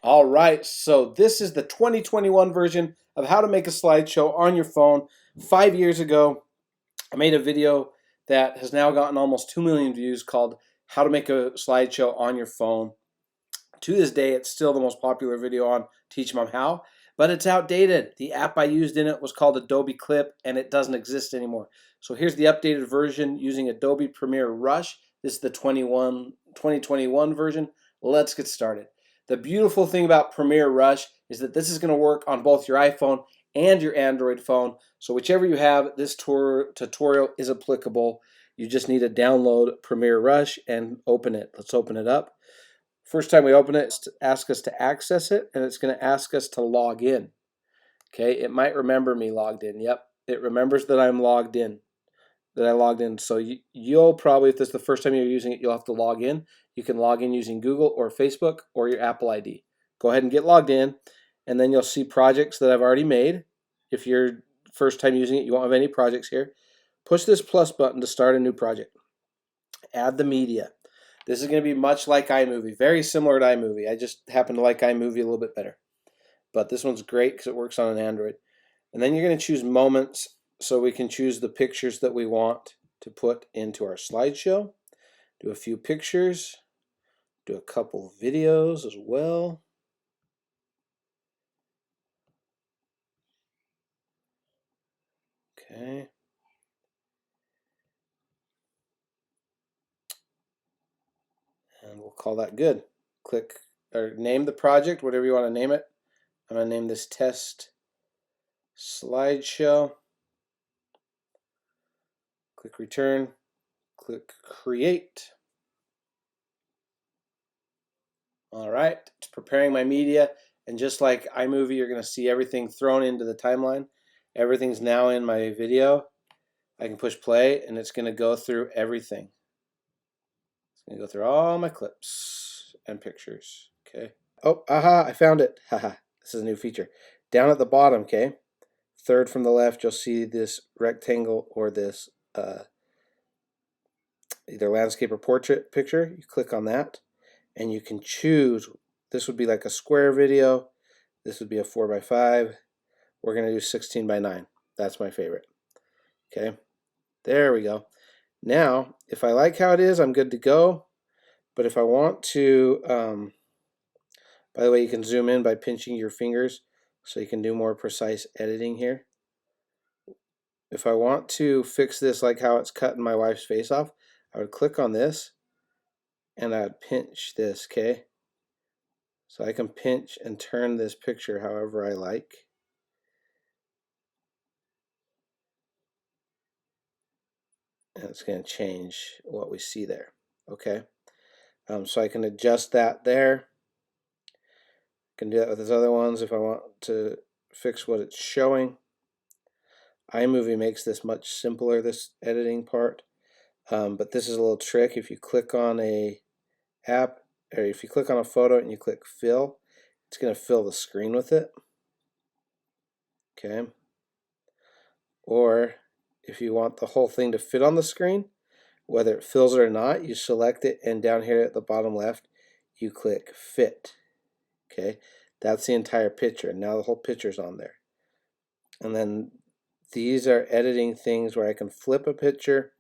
All right, so this is the 2021 version of how to make a slideshow on your phone. 5 years ago, I made a video that has now gotten almost 2 million views called How to Make a Slideshow on Your Phone. To this day, it's still the most popular video on Teach Mom How, but it's outdated. The app I used in it was called Adobe Clip, and it doesn't exist anymore. So here's the updated version using Adobe Premiere Rush. This is the 2021 version. Let's get started. The beautiful thing about Premiere Rush is that this is going to work on both your iPhone and your Android phone. So whichever you have, this tutorial is applicable. You just need to download Premiere Rush and open it. Let's open it up. First time we open it, it's ask us to access it, and it's going to ask us to log in. Okay, it might remember me logged in. Yep, it remembers that I'm logged in, that I logged in. So you'll probably, if this is the first time you're using it, you'll have to log in. You can log in using Google or Facebook or your Apple ID. Go ahead and get logged in, and then you'll see projects that I've already made. If you're first time using it, you won't have any projects here. Push this plus button to start a new project. Add the media. This is going to be much like iMovie, very similar to iMovie. I just happen to like iMovie a little bit better. But this one's great because it works on an Android. And then you're going to choose moments, so we can choose the pictures that we want to put into our slideshow. Do a few pictures, do a couple videos as well. Okay. And we'll call that good. Click or name the project, whatever you want to name it. I'm going to name this test slideshow. Click return. Click create. All right, it's preparing my media. And just like iMovie, you're going to see everything thrown into the timeline. Everything's now in my video. I can push play, and it's going to go through everything. It's going to go through all my clips and pictures. Okay. Oh, aha, I found it. Haha, this is a new feature. Down at the bottom, okay, third from the left, you'll see this rectangle or this either landscape or portrait picture. You click on that, and you can choose. This would be like a square video. This would be a 4x5. We're going to do 16:9. That's my favorite. Okay, there we go. Now, if I like how it is, I'm good to go. But if I want to, by the way, you can zoom in by pinching your fingers, so you can do more precise editing here. If I want to fix this like how it's cutting my wife's face off, I would click on this, and I would pinch this, okay? So I can pinch and turn this picture however I like. And it's going to change what we see there, okay? So I can adjust that there. I can do that with these other ones if I want to fix what it's showing. iMovie makes this much simpler, this editing part. But this is a little trick. If you click on a app, or if you click on a photo and you click fill, it's going to fill the screen with it. Okay. Or if you want the whole thing to fit on the screen, whether it fills it or not, you select it, and down here at the bottom left, you click fit. Okay, that's the entire picture, and now the whole picture's on there. And then these are editing things where I can flip a picture.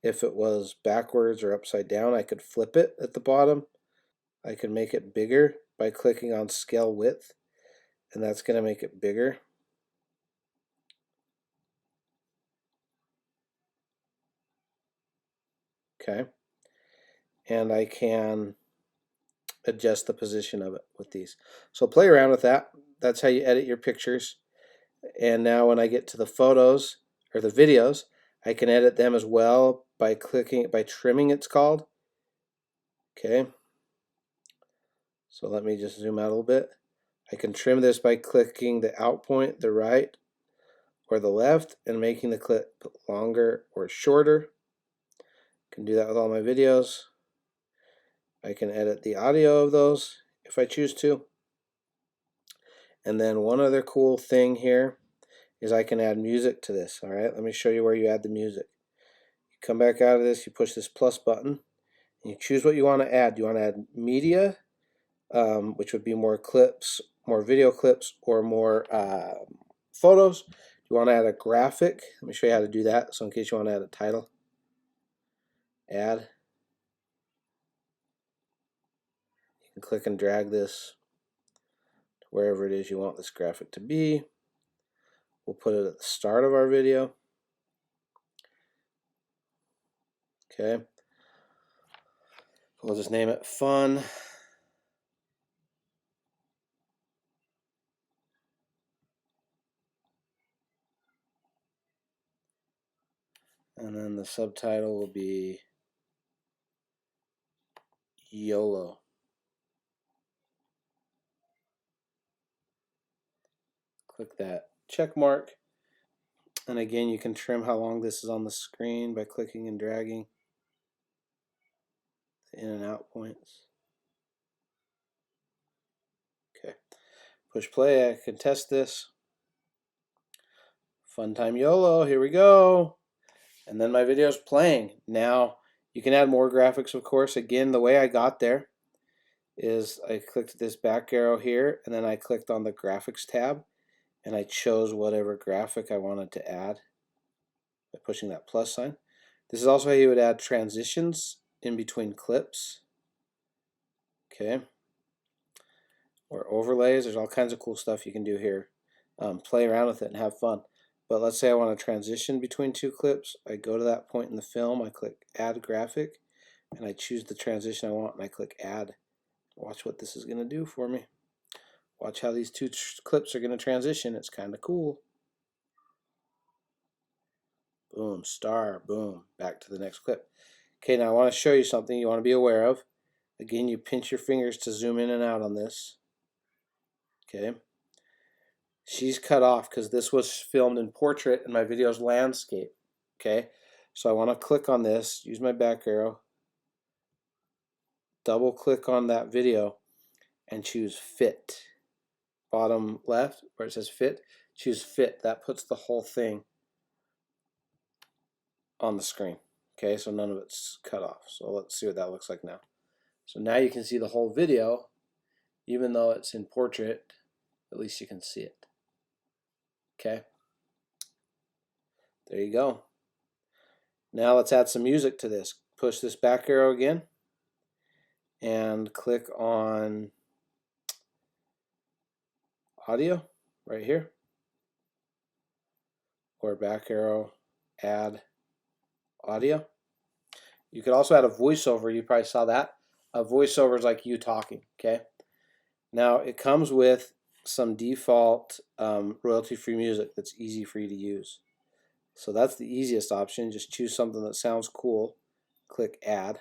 If it was backwards or upside down, I could flip it at the bottom. I can make it bigger by clicking on scale width, and that's going to make it bigger. Okay, and I can adjust the position of it with these. So play around with that. That's how you edit your pictures. And now when I get to the photos or the videos, I can edit them as well by trimming, it's called. Okay. So let me just zoom out a little bit. I can trim this by clicking the out point, the right or the left, and making the clip longer or shorter. I can do that with all my videos. I can edit the audio of those if I choose to. And then one other cool thing here is I can add music to this. All right, let me show you where you add the music. You come back out of this, you push this plus button, and you choose what you want to add. Do you want to add media, which would be more clips, more video clips, or more photos. You want to add a graphic. Let me show you how to do that. So in case you want to add a title, add. You can click and drag this to wherever it is you want this graphic to be. We'll put it at the start of our video. Okay. We'll just name it fun. And then the subtitle will be YOLO. Click that check mark. And again, you can trim how long this is on the screen by clicking and dragging the in and out points. Okay. Push play. I can test this. Fun time YOLO. Here we go. And then my video is playing. Now, you can add more graphics, of course. Again, the way I got there is I clicked this back arrow here, and then I clicked on the graphics tab, and I chose whatever graphic I wanted to add by pushing that plus sign. This is also how you would add transitions in between clips. Okay. Or overlays. There's all kinds of cool stuff you can do here. Play around with it and have fun. But let's say I want to transition between two clips. I go to that point in the film, I click Add Graphic, and I choose the transition I want, and I click Add. Watch what this is going to do for me. Watch how these two clips are going to transition. It's kind of cool. Boom, star, boom, back to the next clip. Okay, now I want to show you something you want to be aware of. Again, you pinch your fingers to zoom in and out on this. Okay. She's cut off because this was filmed in portrait and my video is landscape. Okay, so I want to click on this, use my back arrow, double click on that video, and choose fit. Bottom left where it says fit, choose fit. That puts the whole thing on the screen. Okay, so none of it's cut off. So let's see what that looks like now. So now you can see the whole video, even though it's in portrait, at least you can see it. Okay, there you go. Now let's add some music to this. Push this back arrow again and click on audio right here, or back arrow, add audio. You could also add a voiceover. You probably saw that. A voiceover is like you talking. Okay, now it comes with some default royalty-free music that's easy for you to use. So that's the easiest option. Just choose something that sounds cool, click add,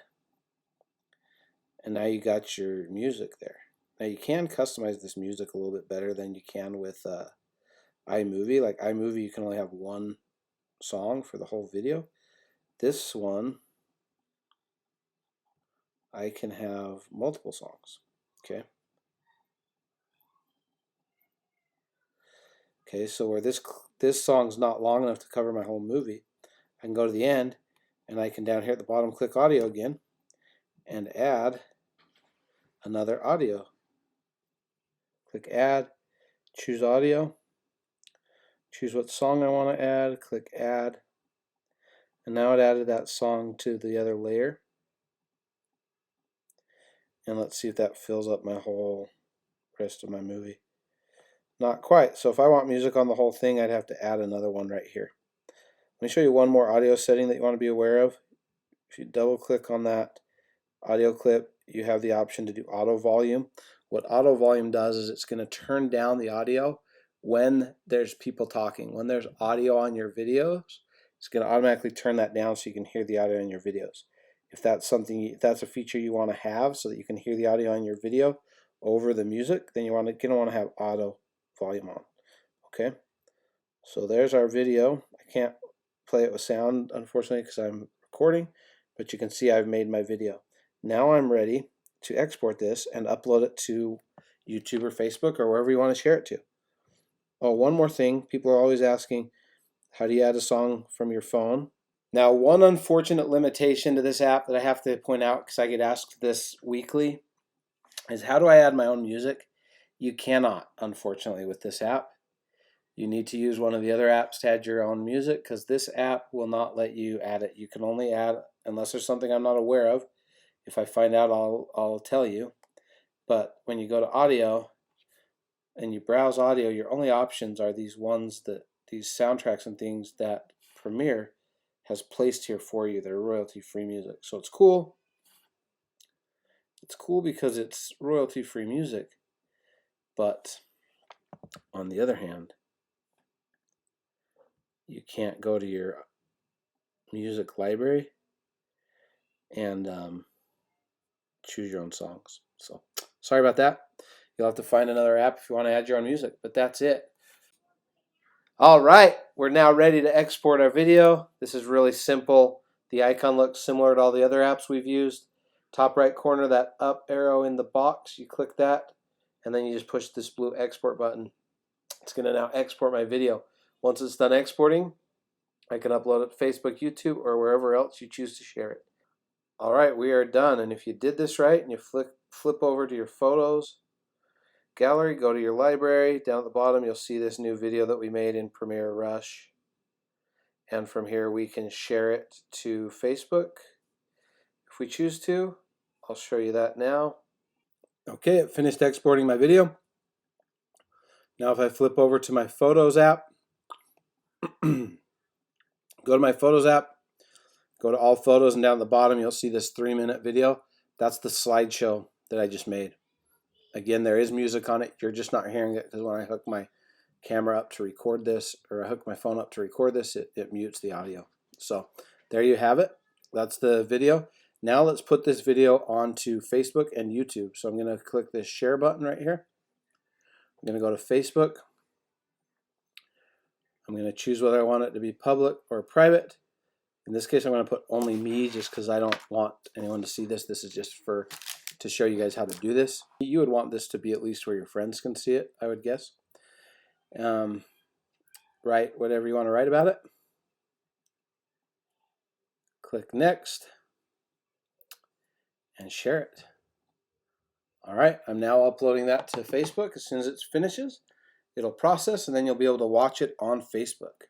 and now you got your music there. Now you can customize this music a little bit better than you can with iMovie. Like iMovie, you can only have one song for the whole video. This one, I can have multiple songs. Okay. Okay, so where this song's not long enough to cover my whole movie, I can go to the end, and I can down here at the bottom click audio again, and add another audio. Click add, choose audio, choose what song I want to add, click add, and now it added that song to the other layer. And let's see if that fills up my whole rest of my movie. Not quite. So if I want music on the whole thing, I'd have to add another one right here. Let me show you one more audio setting that you want to be aware of. If you double click on that audio clip, you have the option to do auto volume. What auto volume does is it's going to turn down the audio when there's people talking. When there's audio on your videos, it's going to automatically turn that down so you can hear the audio in your videos. If that's a feature you want to have so that you can hear the audio in your video over the music, then you're going to want to have auto volume on. Okay, so there's our video. I can't play it with sound, unfortunately, because I'm recording, but you can see I've made my video. Now I'm ready to export this and upload it to YouTube or Facebook or wherever you want to share it to. Oh, one more thing. People are always asking, how do you add a song from your phone? Now, one unfortunate limitation to this app that I have to point out, because I get asked this weekly, is how do I add my own music? You cannot, unfortunately, with this app. You need to use one of the other apps to add your own music because this app will not let you add it. You can only add, unless there's something I'm not aware of. If I find out, I'll tell you. But when you go to audio and you browse audio, your only options are these soundtracks and things that Premiere has placed here for you. They're royalty-free music. So it's cool. It's cool because it's royalty-free music. But on the other hand, you can't go to your music library and choose your own songs. So sorry about that. You'll have to find another app if you want to add your own music, but that's it. All right, we're now ready to export our video. This is really simple. The icon looks similar to all the other apps we've used. Top right corner, that up arrow in the box, you click that, and then you just push this blue export button. It's going to now export my video. Once it's done exporting, I can upload it to Facebook, YouTube, or wherever else you choose to share it. All right, we are done. And if you did this right and you flip over to your photos gallery, go to your library. Down at the bottom, you'll see this new video that we made in Premiere Rush. And from here, we can share it to Facebook if we choose to. I'll show you that now. Okay, it finished exporting my video. Now if I flip over to my Photos app, go to my Photos app, go to all photos, and down at the bottom you'll see this 3-minute video. That's the slideshow that I just made. Again, there is music on it. You're just not hearing it because when I hook my camera up to record this, or I hook my phone up to record this, it mutes the audio. So there you have it. That's the video. Now let's put this video onto Facebook and YouTube. So I'm going to click this share button right here. I'm going to go to Facebook. I'm going to choose whether I want it to be public or private. In this case, I'm going to put only me just because I don't want anyone to see this. This is just to show you guys how to do this. You would want this to be at least where your friends can see it, I would guess. Write whatever you want to write about it. Click next and share it. All right, I'm now uploading that to Facebook. As soon as it finishes, it'll process and then you'll be able to watch it on Facebook.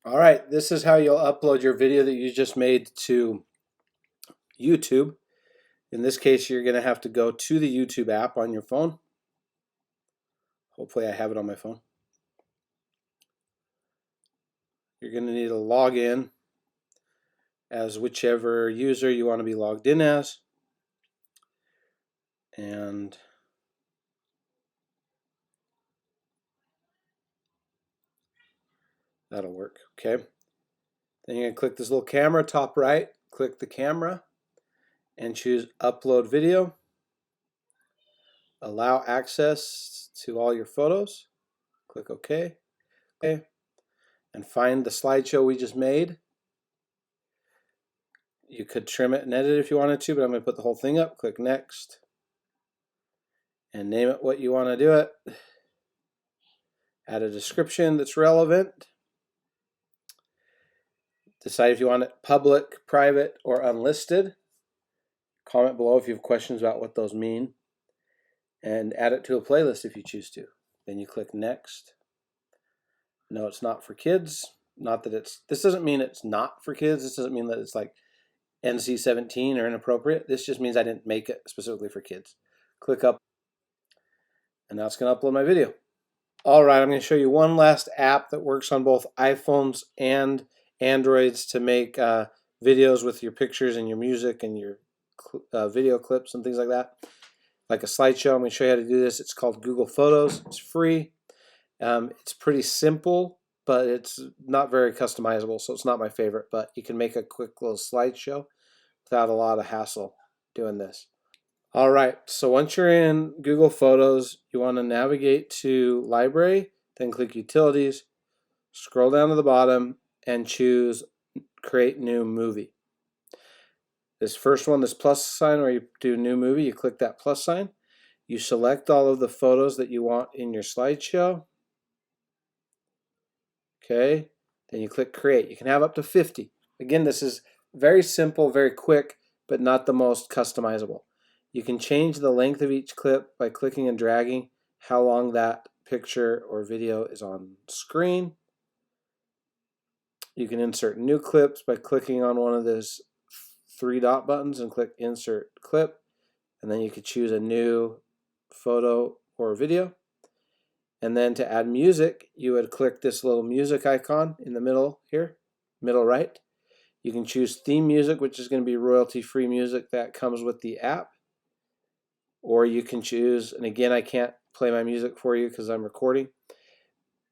All right, this is how you'll upload your video that you just made to YouTube. In this case, you're going to have to go to the YouTube app on your phone. Hopefully I have it on my phone. You're going to need to log in as whichever user you want to be logged in as. And that'll work, okay? Then you're going to click this little camera, top right, click the camera, and choose Upload Video. Allow access to all your photos. Click OK. Okay. And find the slideshow we just made. You could trim it and edit if you wanted to, but I'm going to put the whole thing up. Click Next. And name it what you want to do it. Add a description that's relevant. Decide if you want it public, private, or unlisted. Comment below if you have questions about what those mean. And add it to a playlist if you choose to. Then you click Next. No, it's not for kids. Not that this doesn't mean it's not for kids. This doesn't mean that it's like NC-17 or inappropriate. This just means I didn't make it specifically for kids. Click up, and now it's going to upload my video. All right, I'm going to show you one last app that works on both iPhones and Androids to make videos with your pictures and your music and your video clips and things like that. Like a slideshow, I'm going to show you how to do this. It's called Google Photos. It's free. It's pretty simple, but it's not very customizable, so it's not my favorite. But you can make a quick little slideshow without a lot of hassle doing this. All right, so once you're in Google Photos, you want to navigate to Library, then click Utilities, scroll down to the bottom, and choose Create New Movie. This first one, this plus sign where you do New Movie, you click that plus sign. You select all of the photos that you want in your slideshow. Okay, then you click Create. You can have up to 50. Again, this is very simple, very quick, but not the most customizable. You can change the length of each clip by clicking and dragging how long that picture or video is on screen. You can insert new clips by clicking on one of those 3 dot buttons and click Insert Clip, and then you could choose a new photo or video. And then to add music, you would click this little music icon in the middle here, middle right. You can choose theme music, which is going to be royalty-free music that comes with the app. Or you can choose, and again, I can't play my music for you because I'm recording.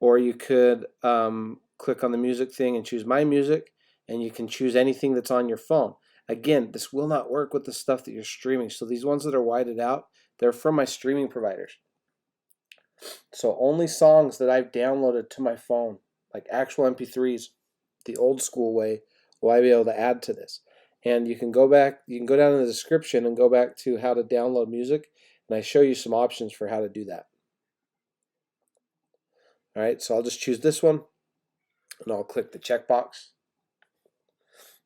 Or you could click on the music thing and choose My Music, and you can choose anything that's on your phone. Again, this will not work with the stuff that you're streaming. So these ones that are whited out, they're from my streaming providers. So only songs that I've downloaded to my phone, like actual MP3s, the old school way, will I be able to add to this. And you can go back, you can go down in the description and go back to how to download music, and I show you some options for how to do that. All right, so I'll just choose this one, and I'll click the checkbox,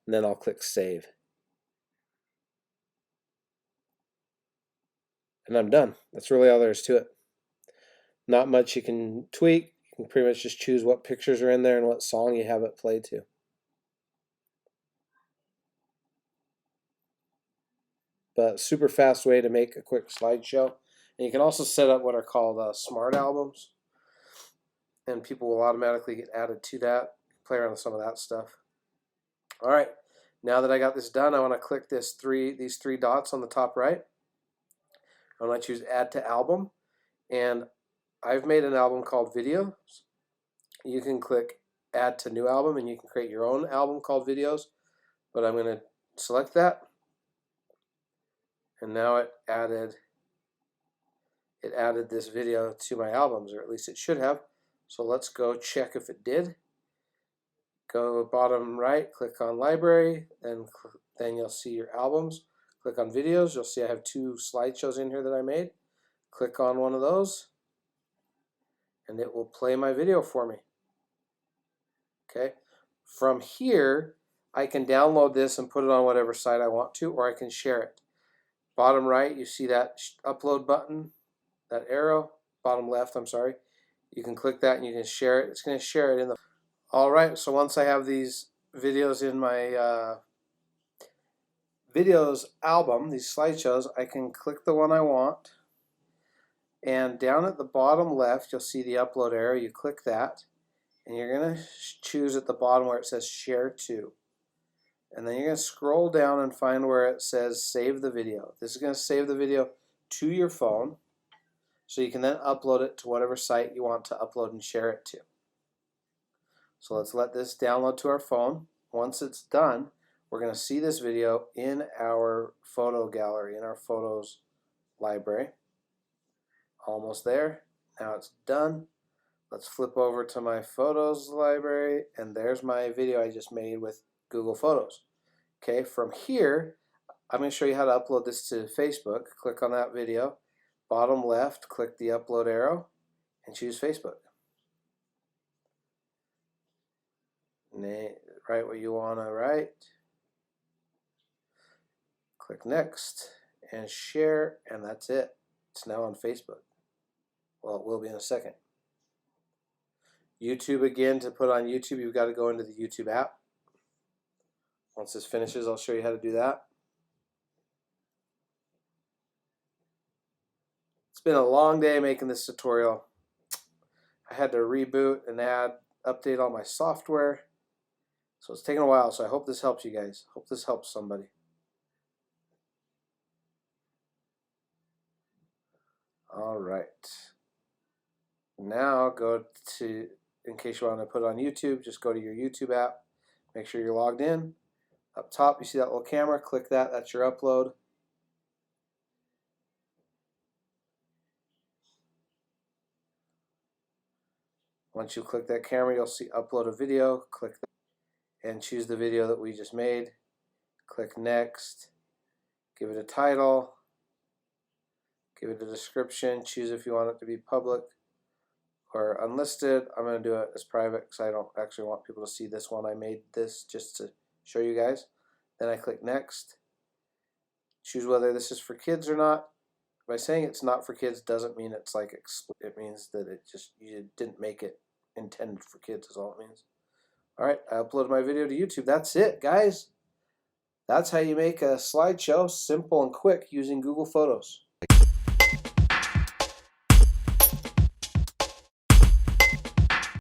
and then I'll click Save. And I'm done. That's really all there is to it. Not much you can tweak. You can pretty much just choose what pictures are in there and what song you have it played to. But super fast way to make a quick slideshow. And you can also set up what are called smart albums, and people will automatically get added to that. Play around with some of that stuff. All right, now that I got this done, I want to click these three dots on the top right. I want to choose Add to Album, and I've made an album called Videos. You can click Add to New Album, and you can create your own album called Videos. But I'm going to select that, and now it added this video to my albums, or at least it should have. So let's go check if it did. Go bottom right, click on Library, then you'll see your albums. Click on Videos, you'll see I have 2 slideshows in here that I made. Click on one of those, and it will play my video for me. Okay. From here, I can download this and put it on whatever site I want to, or I can share it. Bottom right, you see that upload button, that arrow. Bottom left, I'm sorry. You can click that and you can share it. It's going to share it in the... All right, so once I have these videos in my videos album, these slideshows, I can click the one I want. And down at the bottom left, you'll see the upload arrow. You click that, and you're going to choose at the bottom where it says Share To. And then you're going to scroll down and find where it says Save the Video. This is going to save the video to your phone, so you can then upload it to whatever site you want to upload and share it to. So let's let this download to our phone. Once it's done, we're going to see this video in our photo gallery, in our photos library. Almost there. Now it's done. Let's flip over to my photos library, and there's my video I just made with Google Photos. Okay, from here, I'm going to show you how to upload this to Facebook. Click on that video. Bottom left, click the upload arrow, and choose Facebook. Write what you want to write. Click Next, and share, and that's it. It's now on Facebook. Well, it will be in a second. YouTube again, to put on YouTube, you've got to go into the YouTube app. Once this finishes, I'll show you how to do that. It's been a long day making this tutorial. I had to reboot and update all my software. So it's taken a while, so I hope this helps you guys. Hope this helps somebody. All right. Now go to, in case you want to put it on YouTube, just go to your YouTube app. Make sure you're logged in. Up top, you see that little camera. Click that. That's your upload. Once you click that camera, you'll see Upload a Video. Click that and choose the video that we just made. Click Next. Give it a title. Give it a description. Choose if you want it to be public or unlisted. I'm going to do it as private because I don't actually want people to see this one. I made this just to show you guys. Then I click Next. Choose whether this is for kids or not. By saying it's not for kids doesn't mean it's like it means that you didn't make it intended for kids is all it means. All right, I uploaded my video to YouTube. That's it, guys. That's how you make a slideshow simple and quick using Google Photos.